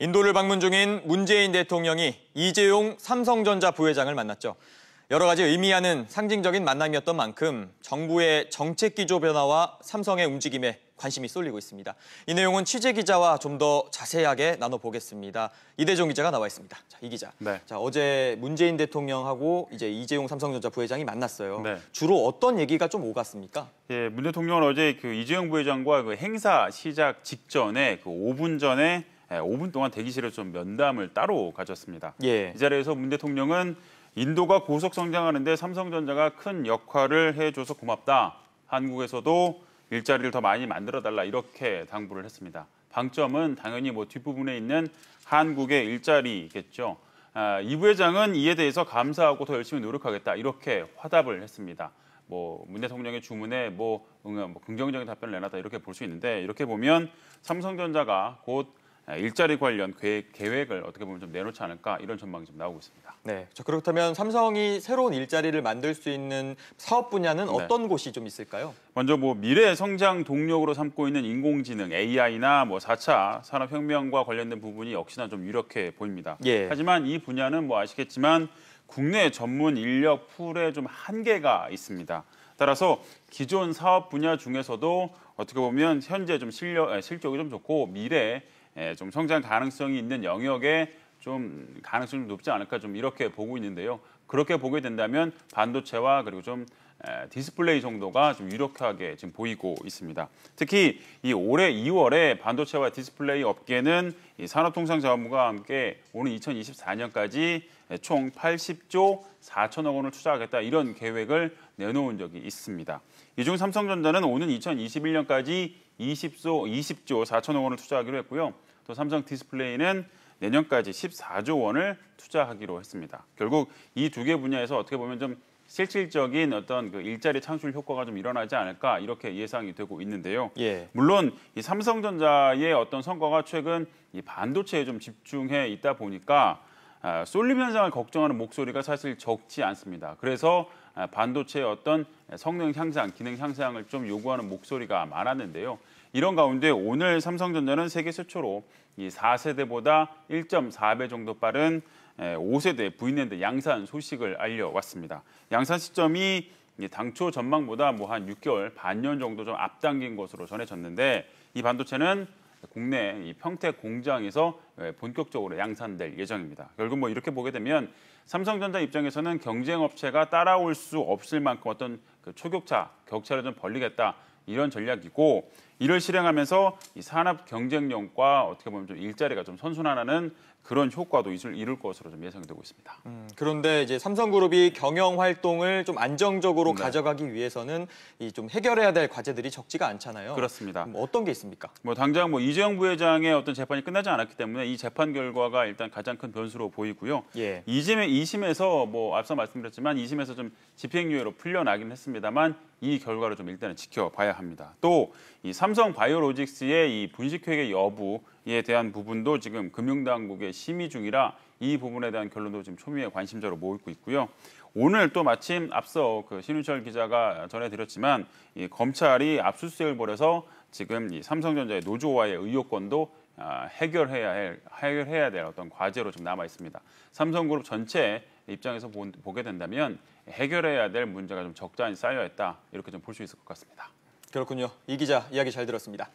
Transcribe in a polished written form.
인도를 방문 중인 문재인 대통령이 이재용 삼성전자 부회장을 만났죠. 여러 가지 의미하는 상징적인 만남이었던 만큼 정부의 정책 기조 변화와 삼성의 움직임에 관심이 쏠리고 있습니다. 이 내용은 취재 기자와 좀 더 자세하게 나눠보겠습니다. 이대종 기자가 나와 있습니다. 자, 이 기자. 네. 자, 어제 문재인 대통령하고 이제 이재용 삼성전자 부회장이 만났어요. 네. 주로 어떤 얘기가 좀 오갔습니까? 예, 문 대통령은 어제 이재용 부회장과 행사 시작 직전에 5분 전에 5분 동안 대기실에서 좀 면담을 따로 가졌습니다. 예. 이 자리에서 문 대통령은 인도가 고속 성장하는데 삼성전자가 큰 역할을 해줘서 고맙다. 한국에서도 일자리를 더 많이 만들어달라 이렇게 당부를 했습니다. 방점은 당연히 뒷부분에 있는 한국의 일자리겠죠. 이 부회장은 이에 대해서 감사하고 더 열심히 노력하겠다 이렇게 화답을 했습니다. 문 대통령의 주문에 긍정적인 답변을 내놨다 이렇게 볼 수 있는데 이렇게 보면 삼성전자가 곧 일자리 관련 계획을 어떻게 보면 좀 내놓지 않을까 이런 전망이 좀 나오고 있습니다. 네, 자, 그렇다면 삼성이 새로운 일자리를 만들 수 있는 사업 분야는 어떤 곳이 좀 있을까요? 먼저 미래 성장 동력으로 삼고 있는 인공지능, AI나 4차 산업혁명과 관련된 부분이 역시나 좀 유력해 보입니다. 예. 하지만 이 분야는 아시겠지만 국내 전문 인력 풀에 좀 한계가 있습니다. 따라서 기존 사업 분야 중에서도 어떻게 보면 현재 좀 실적이 좀 좋고 미래에 좀 성장 가능성이 있는 영역에 좀 가능성이 좀 높지 않을까 좀 이렇게 보고 있는데요. 그렇게 보게 된다면 반도체와 그리고 좀 디스플레이 정도가 좀 유력하게 지금 보이고 있습니다. 특히 이 올해 2월에 반도체와 디스플레이 업계는 이 산업통상자원부가 함께 오는 2024년까지 총 80조 4천억 원을 투자하겠다 이런 계획을 내놓은 적이 있습니다. 이 중 삼성전자는 오는 2021년까지 20조 4천억 원을 투자하기로 했고요. 또 삼성 디스플레이는 내년까지 14조 원을 투자하기로 했습니다. 결국 이 두 개 분야에서 어떻게 보면 좀 실질적인 어떤 일자리 창출 효과가 좀 일어나지 않을까 이렇게 예상이 되고 있는데요. 예. 물론 이 삼성전자의 어떤 성과가 최근 이 반도체에 좀 집중해 있다 보니까 쏠림 현상을 걱정하는 목소리가 사실 적지 않습니다. 그래서 반도체의 어떤 성능 향상, 기능 향상을 좀 요구하는 목소리가 많았는데요. 이런 가운데 오늘 삼성전자는 세계 최초로 이 4세대보다 1.4배 정도 빠른 5세대 V낸드 양산 소식을 알려왔습니다. 양산 시점이 당초 전망보다 한 6개월, 반년 정도 좀 앞당긴 것으로 전해졌는데 이 반도체는 국내 이 평택 공장에서 본격적으로 양산될 예정입니다. 결국 이렇게 보게 되면 삼성전자 입장에서는 경쟁 업체가 따라올 수 없을 만큼 어떤 초격차, 격차를 좀 벌리겠다 이런 전략이고 이를 실행하면서 이 산업 경쟁력과 어떻게 보면 좀 일자리가 좀 선순환하는 그런 효과도 이룰 것으로 좀 예상이 되고 있습니다. 그런데 이제 삼성그룹이 경영 활동을 좀 안정적으로 가져가기 위해서는 이 좀 해결해야 될 과제들이 적지가 않잖아요. 그렇습니다. 어떤 게 있습니까? 당장 이재용 부회장의 어떤 재판이 끝나지 않았기 때문에 이 재판 결과가 일단 가장 큰 변수로 보이고요. 예. 2심에서 앞서 말씀드렸지만 2심에서 좀 집행유예로 풀려나긴 했습니다만 이 결과를 좀 일단은 지켜봐야 합니다. 또 이 삼성 바이오로직스의 이 분식회계 여부에 대한 부분도 지금 금융당국의 심의 중이라 이 부분에 대한 결론도 지금 초미의 관심자로 모이고 있고요. 오늘 또 마침 앞서 신윤철 기자가 전해드렸지만 이 검찰이 압수수색을 벌여서 지금 이 삼성전자의 노조와의 의혹권도 해결해야 될 어떤 과제로 좀 남아 있습니다. 삼성그룹 전체 입장에서 보게 된다면 해결해야 될 문제가 좀 적잖이 쌓여 있다 이렇게 좀 볼 수 있을 것 같습니다. 그렇군요. 이 기자 이야기 잘 들었습니다.